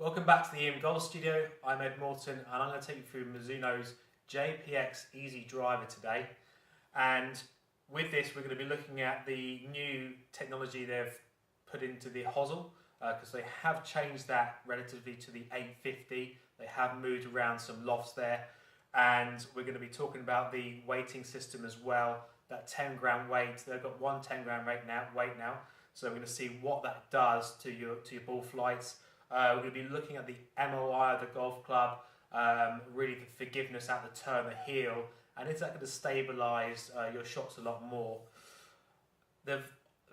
Welcome back to the emgolf studio. I'm Ed Morton and I'm going to take you through Mizuno's JPX EZ Driver today. And with this we're going to be looking at the new technology they've put into the hosel, because they have changed that relatively to the 850. They have moved around some lofts there, and we're going to be talking about the weighting system as well. That 10 gram weight, they've got one 10 gram weight now, so we're going to see what that does to your ball flights. We're going to be looking at the MOI of the golf club, really the forgiveness at the turn, the heel, and is that going to stabilise your shots a lot more. They've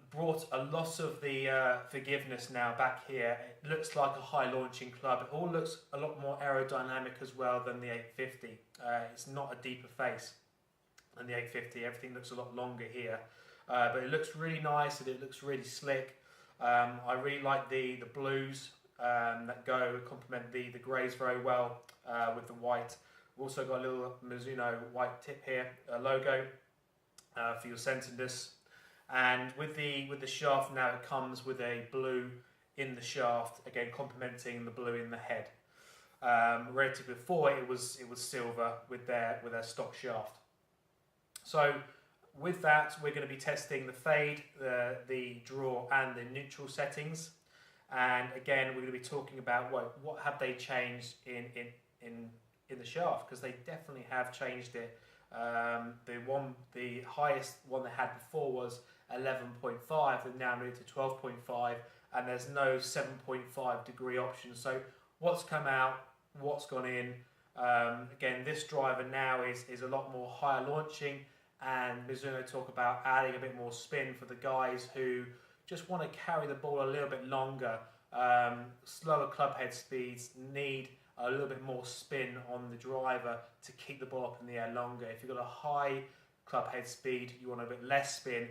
brought a lot of the forgiveness now back here. It looks like a high launching club. It all looks a lot more aerodynamic as well than the 850. It's not a deeper face than the 850. Everything looks a lot longer here, but it looks really nice and it looks really slick. I really like the blues that complement the greys very well with the white. We've also got a little Mizuno white tip here, a logo for your centeredness. And with the shaft now, it comes with a blue in the shaft, again complementing the blue in the head. Relatively before it was silver with their stock shaft. So with that, we're going to be testing the fade, the draw, and the neutral settings. And again, we're going to be talking about what have they changed in the shaft, because they definitely have changed it. The highest one they had before was 11.5, and now moved to 12.5, and there's no 7.5 degree option. So what's come out, what's gone in? Again, this driver now is a lot more higher launching, and Mizuno talk about adding a bit more spin for the guys who just want to carry the ball a little bit longer. Slower club head speeds need a little bit more spin on the driver to keep the ball up in the air longer. If you've got a high club head speed, you want a bit less spin,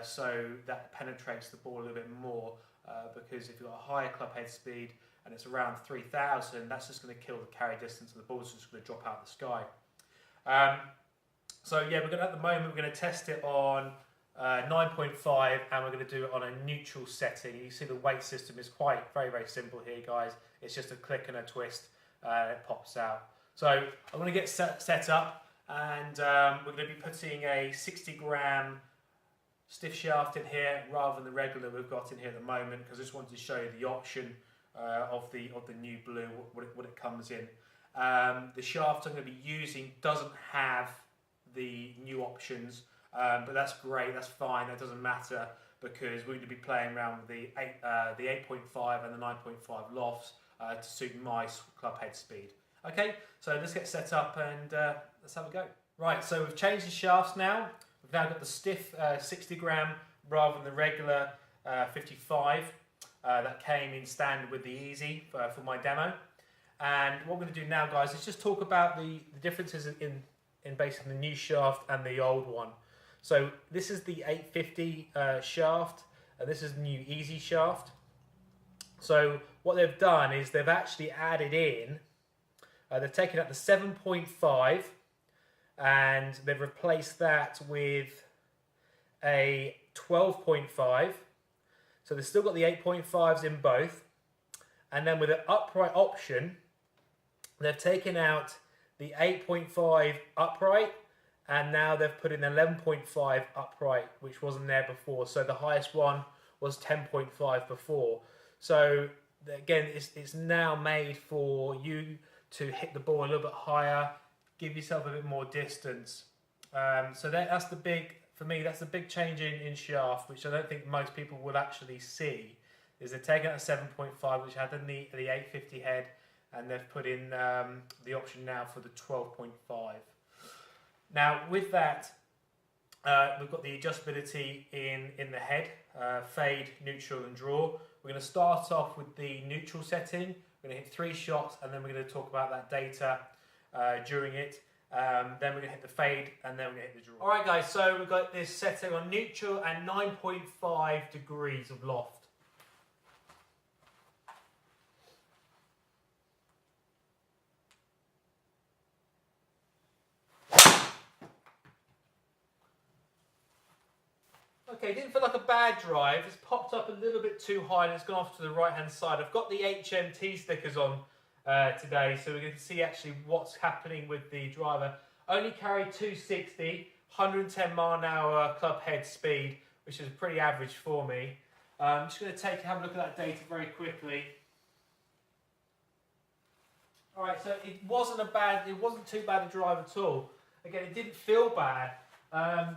so that penetrates the ball a little bit more, because if you've got a higher club head speed and it's around 3,000, that's just going to kill the carry distance and the ball's just going to drop out of the sky. So yeah, at the moment we're going to test it on 9.5, and we're going to do it on a neutral setting. You see the weight system is very simple here, guys. It's just a click and a twist, and it pops out. So I'm going to get set up, and we're going to be putting a 60 gram stiff shaft in here rather than the regular we've got in here at the moment, because I just wanted to show you the option of the new blue, what it comes in. The shaft I'm going to be using doesn't have the new options, but that's great, that's fine, that doesn't matter, because we're going to be playing around with the 8.5 and the 9.5 lofts to suit my club head speed. Okay, so let's get set up and let's have a go. Right, so we've changed the shafts now. We've now got the stiff 60 gram rather than the regular 55 that came in standard with the Easy for my demo. And what we're going to do now, guys, is just talk about the differences in basically the new shaft and the old one. So this is the 850 shaft, and this is the new Easy shaft. So what they've done is they've actually added in, they've taken out the 7.5 and they've replaced that with a 12.5. So they've still got the 8.5s in both. And then with an upright option, they've taken out the 8.5 upright, and now they've put in 11.5 upright, which wasn't there before. So the highest one was 10.5 before. So again, it's now made for you to hit the ball a little bit higher, give yourself a bit more distance. So that's the big, for me, that's the big change in shaft, which I don't think most people will actually see, is they've taken out a 7.5, which had the 850 head, and they've put in the option now for the 12.5. Now with that, we've got the adjustability in the head, fade, neutral and draw. We're going to start off with the neutral setting. We're going to hit 3 shots, and then we're going to talk about that data during it. Then we're going to hit the fade, and then we're going to hit the draw. Alright guys, so we've got this setting on neutral and 9.5 degrees of loft. Okay, didn't feel like a bad drive. It's popped up a little bit too high and it's gone off to the right-hand side. I've got the HMT stickers on today, so we're going to see actually what's happening with the driver. Only carried 260, 110 mile an hour club head speed, which is pretty average for me. I'm just going to have a look at that data very quickly. All right, so it wasn't too bad a drive at all. Again, it didn't feel bad.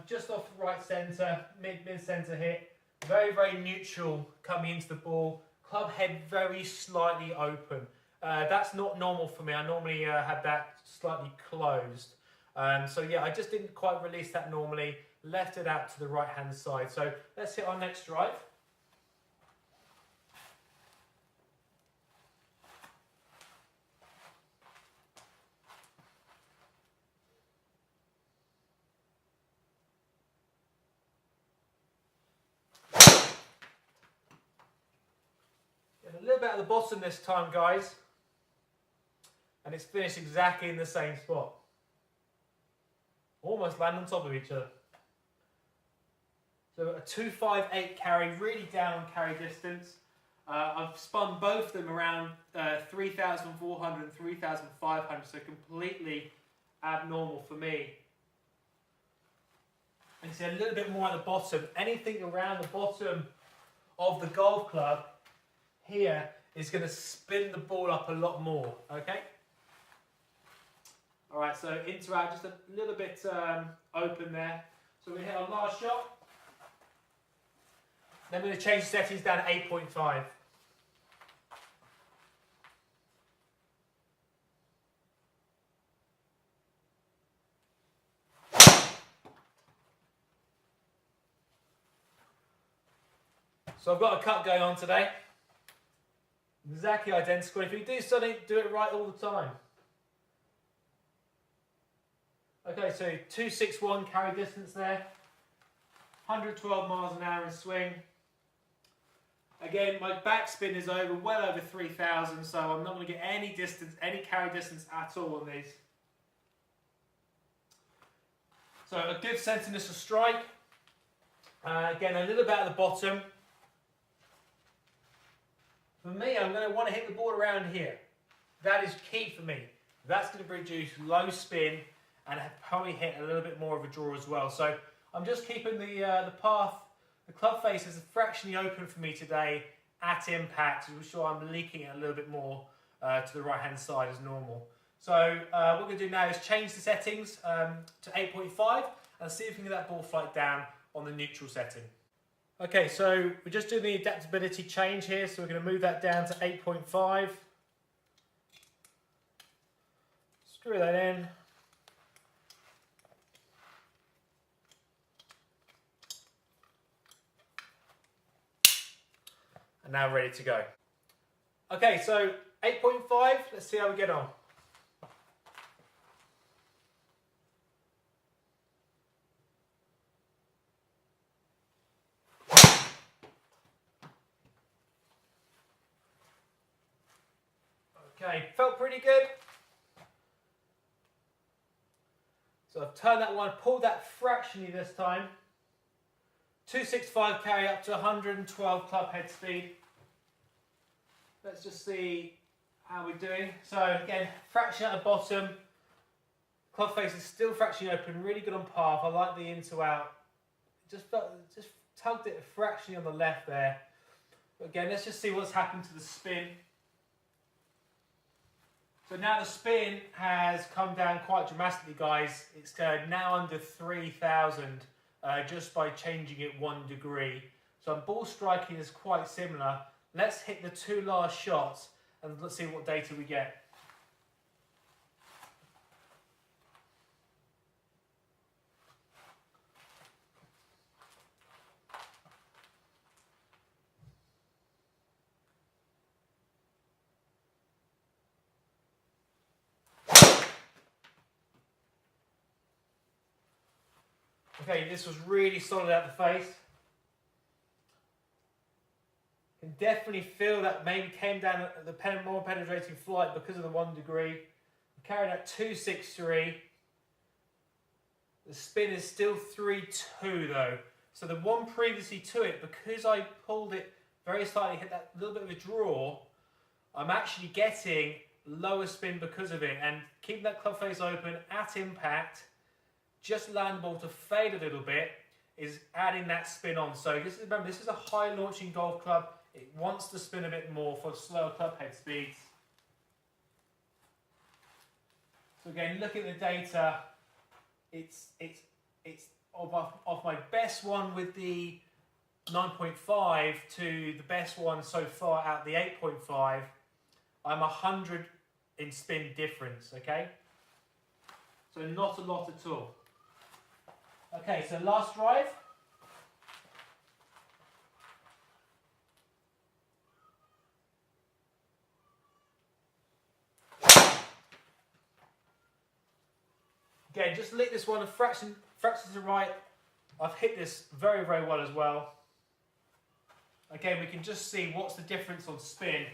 Just off the right centre, mid-centre hit. Very, very neutral coming into the ball. Club head very slightly open. That's not normal for me. I normally have that slightly closed. So yeah, I just didn't quite release that normally. Left it out to the right-hand side. So let's hit our next drive. A little bit at the bottom this time, guys, and it's finished exactly in the same spot. Almost land on top of each other. So a 258 carry, really down carry distance. I've spun both of them around 3,400 and 3,500, so completely abnormal for me. And you see a little bit more at the bottom. Anything around the bottom of the golf club here is going to spin the ball up a lot more, okay? All right, so into out, just a little bit open there. So we hit our last shot. Then we're going to change the settings down to 8.5. So I've got a cut going on today. Exactly identical. If you do something, do it right all the time. Okay, so 261 carry distance there. 112 miles an hour in swing. Again, my backspin is well over 3,000, so I'm not going to get any distance, any carry distance at all on these. So a good centiness of strike. Again, a little bit at the bottom. For me, I'm going to want to hit the ball around here. That is key for me. That's going to produce low spin and probably hit a little bit more of a draw as well. So I'm just keeping the path, the club face is fractionally open for me today at impact, to ensure I'm leaking it a little bit more to the right-hand side as normal. So what we're going to do now is change the settings to 8.5 and see if we can get that ball flight down on the neutral setting. Okay, so we're just doing the adaptability change here, so we're going to move that down to 8.5. Screw that in. And now ready to go. Okay, so 8.5, let's see how we get on. Okay, felt pretty good. So I've turned that one, pulled that fractionally this time. 265 carry up to 112 club head speed. Let's just see how we're doing. So again, fraction at the bottom. Club face is still fractionally open, really good on path. I like the in to out. Just tugged it fractionally on the left there. But again, let's just see what's happened to the spin. So now the spin has come down quite dramatically, guys. It's now under 3,000 just by changing it 1 degree. So ball striking is quite similar. Let's hit the 2 last shots and let's see what data we get. Okay, this was really solid at the face. Can definitely feel that maybe came down at the more penetrating flight because of the 1 degree. We carried at 263. The spin is still 3.2 though. So the one previously to it, because I pulled it very slightly, hit that little bit of a draw, I'm actually getting lower spin because of it. And keeping that club face open at impact, just allowing the ball to fade a little bit, is adding that spin on. So this is, remember, this is a high launching golf club. It wants to spin a bit more for slower club head speeds. So again, looking at the data, it's off my best one with the 9.5 to the best one so far at the 8.5. I'm 100 in spin difference, okay? So not a lot at all. Okay, so last drive. Again, just lick this one a fractions to the right. I've hit this very, very well as well. Again, we can just see what's the difference on spin.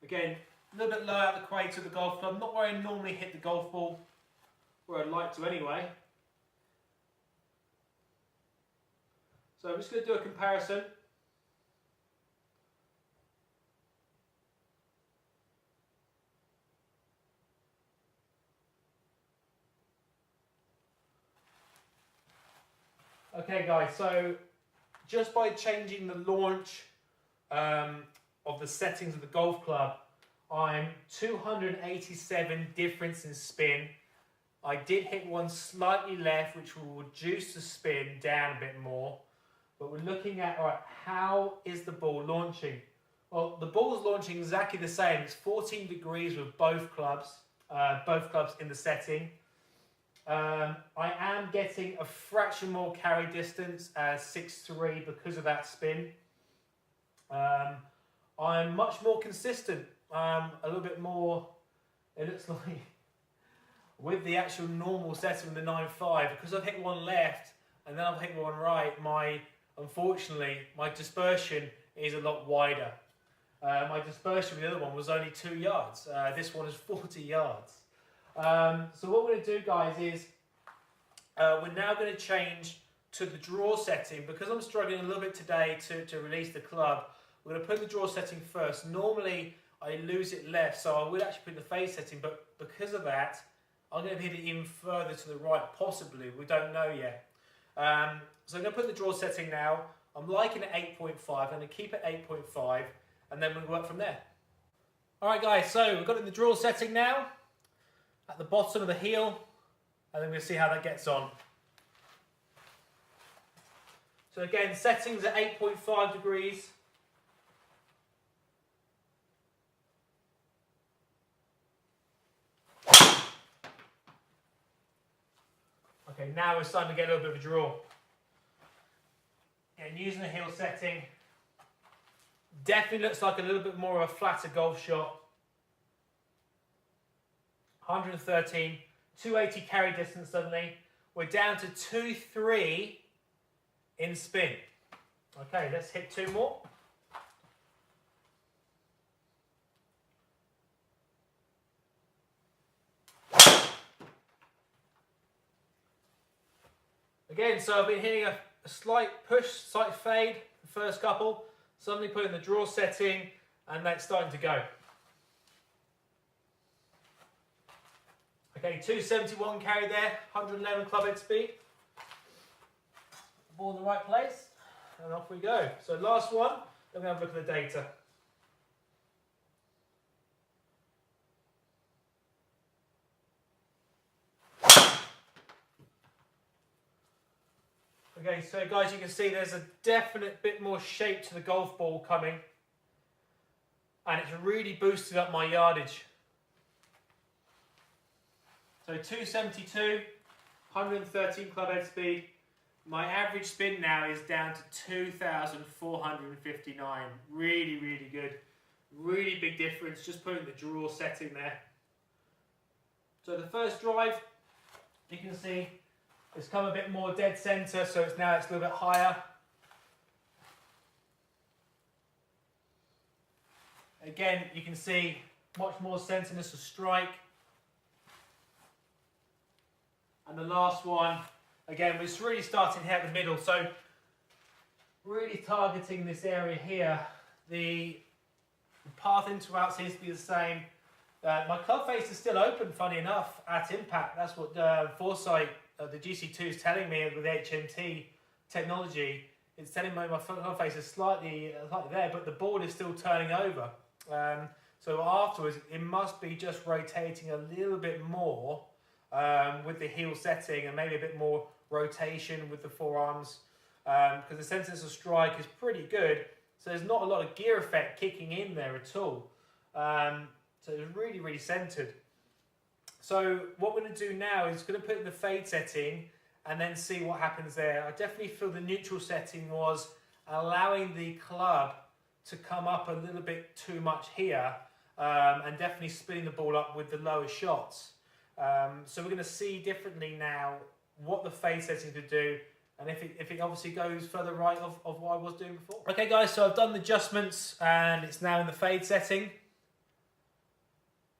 Again, a little bit low out the equator of the golf club, not where I normally hit the golf ball, where I'd like to anyway. So I'm just going to do a comparison. Okay guys, so just by changing the launch of the settings of the golf club, I'm 287 difference in spin. I did hit one slightly left, which will reduce the spin down a bit more. But we're looking at, all right, how is the ball launching? Well, the ball's launching exactly the same. It's 14 degrees with both clubs in the setting. I am getting a fraction more carry distance as 6.3 because of that spin. I'm much more consistent, a little bit more, it looks like, with the actual normal setting of the 9.5, because I've hit one left and then I've hit one right, unfortunately, my dispersion is a lot wider. My dispersion with the other one was only 2 yards. This one is 40 yards. So what we're going to do, guys, is we're now going to change to the draw setting. Because I'm struggling a little bit today to release the club, we're going to put the draw setting first. Normally, I lose it left, so I would actually put the face setting, but because of that, I'm going to hit it even further to the right, possibly. We don't know yet. So I'm going to put the draw setting now. I'm liking it 8.5. I'm going to keep it 8.5, and then we'll work from there. All right, guys, so we've got it in the draw setting now, at the bottom of the heel, and then we'll see how that gets on. So again, settings at 8.5 degrees. Okay, now we're starting to get a little bit of a draw. And using the heel setting, definitely looks like a little bit more of a flatter golf shot. 113, 280 carry distance suddenly. We're down to 2.3 in spin. Okay, let's hit 2 more. Again, so I've been hitting a slight push, slight fade, the first couple, suddenly putting the draw setting, and that's starting to go. Okay, 271 carry there, 111 club head speed. Ball in the right place, and off we go. So last one, then we have a look at the data. Okay, so guys, you can see there's a definite bit more shape to the golf ball coming, and it's really boosted up my yardage. So 272, 113 club head speed. My average spin now is down to 2,459. Really, really good. Really big difference, just putting the draw setting there. So the first drive, you can see, it's come a bit more dead center, so it's a little bit higher. Again, you can see much more centerness of strike. And the last one, again, we're just really starting here at the middle. So really targeting this area here. The path into out seems to be the same. My club face is still open, funny enough, at impact. That's what Foresight, the GC2 is telling me with the HMT technology. It's telling me my club face is slightly there, but the board is still turning over. So afterwards, it must be just rotating a little bit more with the heel setting and maybe a bit more rotation with the forearms, because the sense of strike is pretty good. So there's not a lot of gear effect kicking in there at all. So it's really, really centered. So what we're going to do now is going to put in the fade setting and then see what happens there. I definitely feel the neutral setting was allowing the club to come up a little bit too much here, and definitely spinning the ball up with the lower shots. So we're going to see differently now what the fade setting could do, and if it obviously goes further right of what I was doing before. Okay guys, so I've done the adjustments and it's now in the fade setting.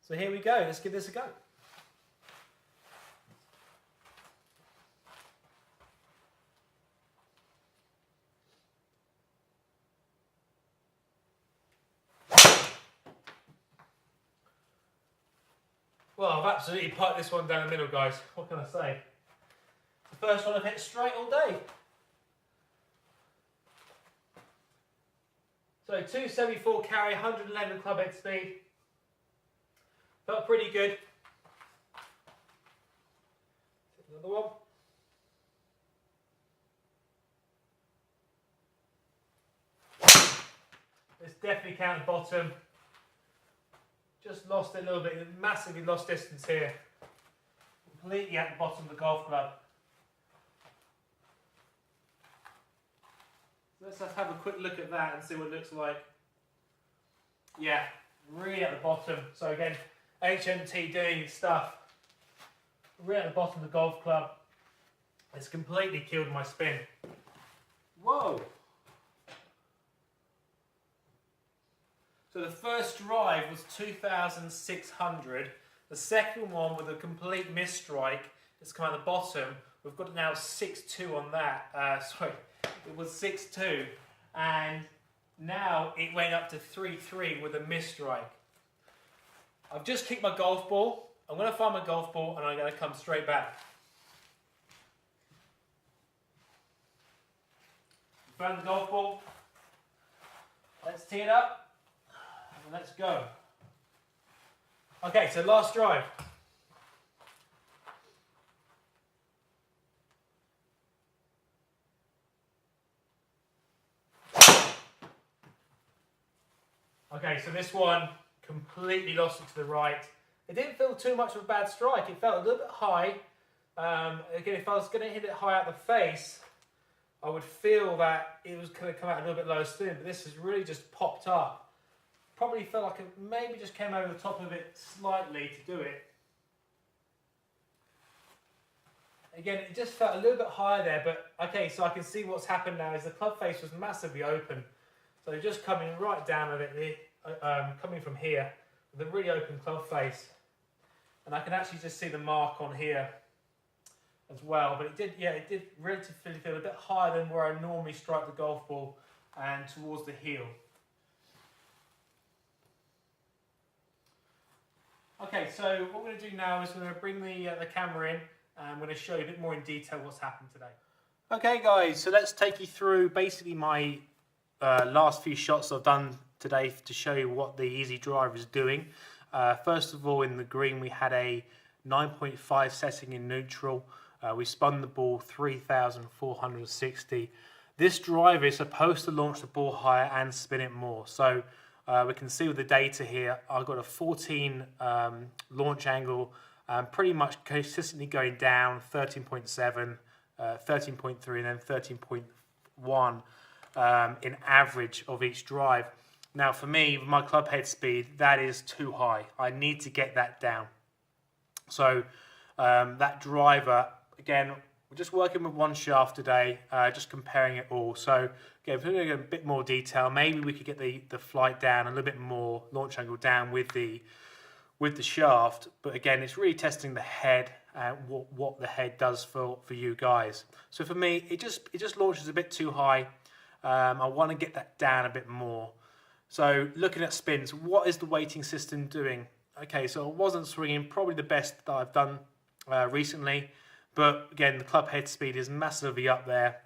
So here we go, let's give this a go. Well, I've absolutely piped this one down the middle, guys. What can I say? The first one I've hit straight all day. So 274 carry, 111 club head speed. Felt pretty good. Another one. This definitely counted bottom. Just lost a little bit, massively lost distance here. Completely at the bottom of the golf club. Let's just have a quick look at that and see what it looks like. Yeah, really at the bottom. So again, HMT doing stuff. Really at the bottom of the golf club. It's completely killed my spin. Whoa! So the first drive was 2,600. The second one with a complete miss strike, it's come out the bottom. We've got now 6.2 on that. Sorry, it was 6.2, and now it went up to 3.3 with a miss strike. I've just kicked my golf ball. I'm going to find my golf ball and I'm going to come straight back. Found the golf ball. Let's tee it up. Let's go. Okay, so last drive. Okay, so this one completely lost it to the right. It didn't feel too much of a bad strike. It felt a little bit high. Again, if I was going to hit it high out the face, I would feel that it was going to come out a little bit low spin, but this has really just popped up. Probably felt like it maybe just came over the top of it slightly to do it. Again, it just felt a little bit higher there, but okay, so I can see what's happened now is the club face was massively open. So just coming right down of it, coming from here, with a really open club face. And I can actually just see the mark on here as well, but it did relatively feel a bit higher than where I normally strike the golf ball and towards the heel. Okay, so what we're going to do now is we're going to bring the camera in and I'm going to show you a bit more in detail what's happened today. Okay guys, so let's take you through basically my last few shots I've done today to show you what the EZ Driver is doing. First of all, in the green we had a 9.5 setting in neutral. We spun the ball 3,460. This driver is supposed to launch the ball higher and spin it more. So we can see with the data here, I've got a 14 launch angle, pretty much consistently going down, 13.7, 13.3 and then 13.1 in average of each drive. Now for me, with my club head speed, that is too high. I need to get that down. So that driver, again, we're just working with one shaft today, just comparing it all. So again, if we're going to get a bit more detail, maybe we could get the flight down a little bit more, launch angle down with the shaft. But again, it's really testing the head and what the head does for you guys. So for me, it just launches a bit too high. I want to get that down a bit more. So looking at spins, what is the weighting system doing? Okay, so I wasn't swinging probably the best that I've done recently, but again, the club head speed is massively up there.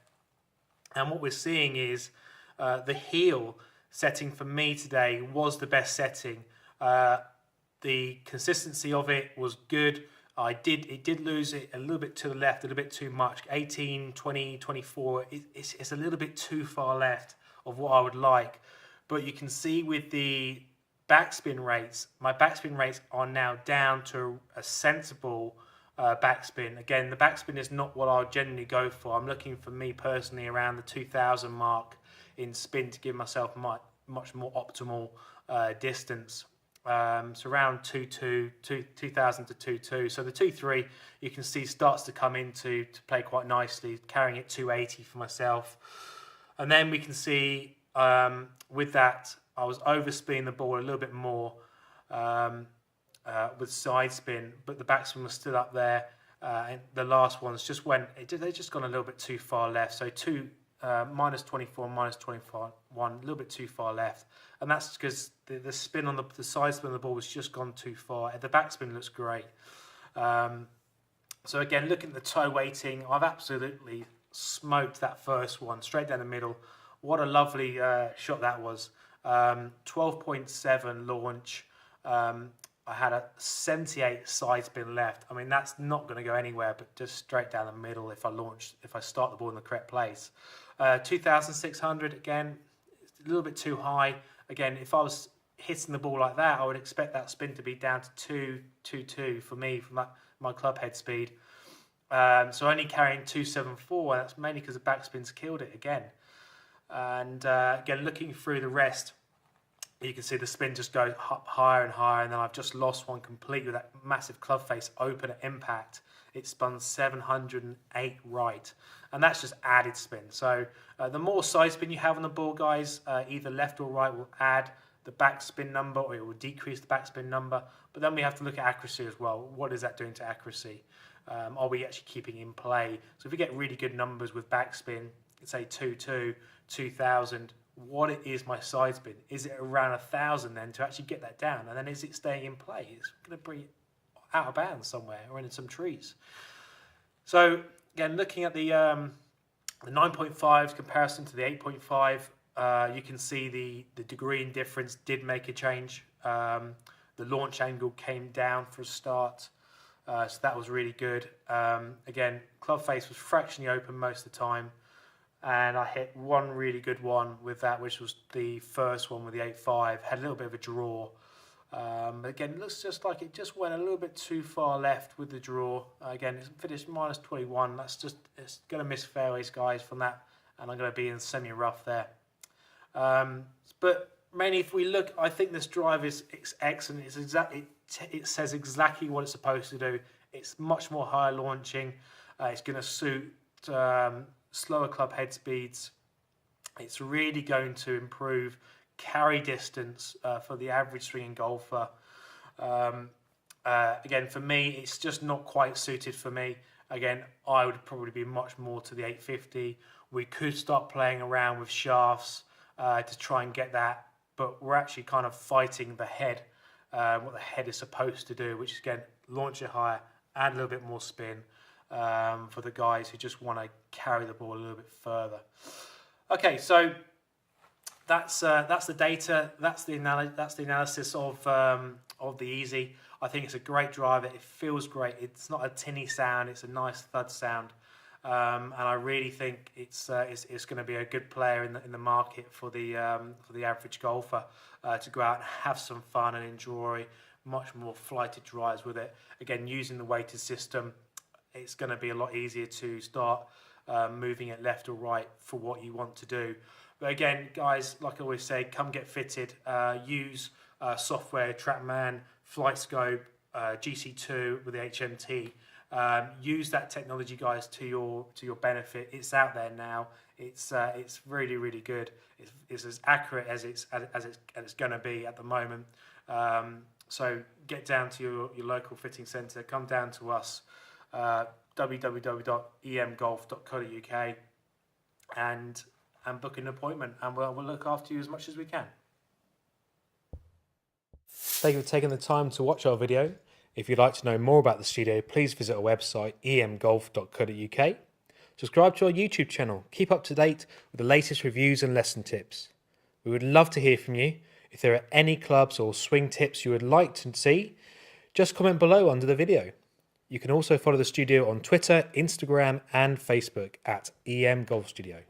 And what we're seeing is the heel setting for me today was the best setting. The consistency of it was good. It did lose it a little bit to the left, a little bit too much. 18, 20, 24, it's a little bit too far left of what I would like. But you can see with the backspin rates, my backspin rates are now down to a sensible backspin. Again, the backspin is not what I'll generally go for. I'm looking for me personally around the 2000 mark in spin to give myself much more optimal distance. So around 2000 to 2.2. So the 2.3 you can see starts to come into to play quite nicely, carrying it 280 for myself. And then we can see with that I was overspinning the ball a little bit more with side spin, but the backspin was still up there. And the last ones just they just gone a little bit too far left. So minus 24, minus 25, a little bit too far left. And that's because the spin on the side spin on the ball was just gone too far. The backspin looks great. So again, looking at the toe weighting, I've absolutely smoked that first one straight down the middle. What a lovely shot that was. 12.7 launch. I had a 78 side spin left. I mean, that's not going to go anywhere, but just straight down the middle if I start the ball in the correct place. 2,600, again, it's a little bit too high. Again, if I was hitting the ball like that, I would expect that spin to be down to 2.2 for me, from my club head speed. So only carrying 2.74, and that's mainly because the backspin's killed it again. And again, looking through the rest, you can see the spin just go higher and higher, and then I've just lost one completely with that massive club face open at impact. It spun 708 right, and that's just added spin. So the more side spin you have on the ball, guys, either left or right, will add the backspin number, or it will decrease the backspin number. But then we have to look at accuracy as well. What is that doing to accuracy? Are we actually keeping in play? So if we get really good numbers with backspin, say 2.2, 2,000, what is my side spin? Is it around 1,000 then to actually get that down? And then is it staying in play? It's going to be out of bounds somewhere or in some trees. So again, looking at the 9.5 comparison to the 8.5, you can see the degree in difference did make a change. The launch angle came down for a start. So that was really good. Again, club face was fractionally open most of the time. And I hit one really good one with that, which was the first one with the 8.5. Had a little bit of a draw. Again, it looks just like it just went a little bit too far left with the draw. Again, it's finished minus 21. It's going to miss fairways, guys, from that. And I'm going to be in semi-rough there. But mainly, if we look, I think this drive is excellent. It says exactly what it's supposed to do. It's much more higher launching. It's going to suit slower club head speeds. It's really going to improve carry distance for the average swinging golfer. Again, for me, it's just not quite suited for me. Again, I would probably be much more to the 850. We could start playing around with shafts to try and get that, but we're actually kind of fighting the head, what the head is supposed to do, which is, again, launch it higher, add a little bit more spin. For the guys who just want to carry the ball a little bit further. Okay, so that's the data. That's the analysis of the Easy. I think it's a great driver. It feels great. It's not a tinny sound. It's a nice thud sound, and I really think it's going to be a good player in the market for the average golfer to go out and have some fun and enjoy much more flighted drives with it. Again, using the weighted system, it's going to be a lot easier to start moving it left or right for what you want to do. But again, guys, like I always say, come get fitted. Use software, TrackMan, FlightScope, GC2 with the HMT. Use that technology, guys, to your benefit. It's out there now. It's really, really good. It's as accurate as it's going to be at the moment. So get down to your local fitting centre. Come down to us. www.emgolf.co.uk and book an appointment, and we'll look after you as much as we can. Thank you for taking the time to watch our video. If you'd like to know more about the studio, please visit our website emgolf.co.uk. Subscribe to our YouTube channel. Keep up to date with the latest reviews and lesson tips. We would love to hear from you. If there are any clubs or swing tips you would like to see, just comment below under the video. You can also follow the studio on Twitter, Instagram and Facebook at EM Golf Studio.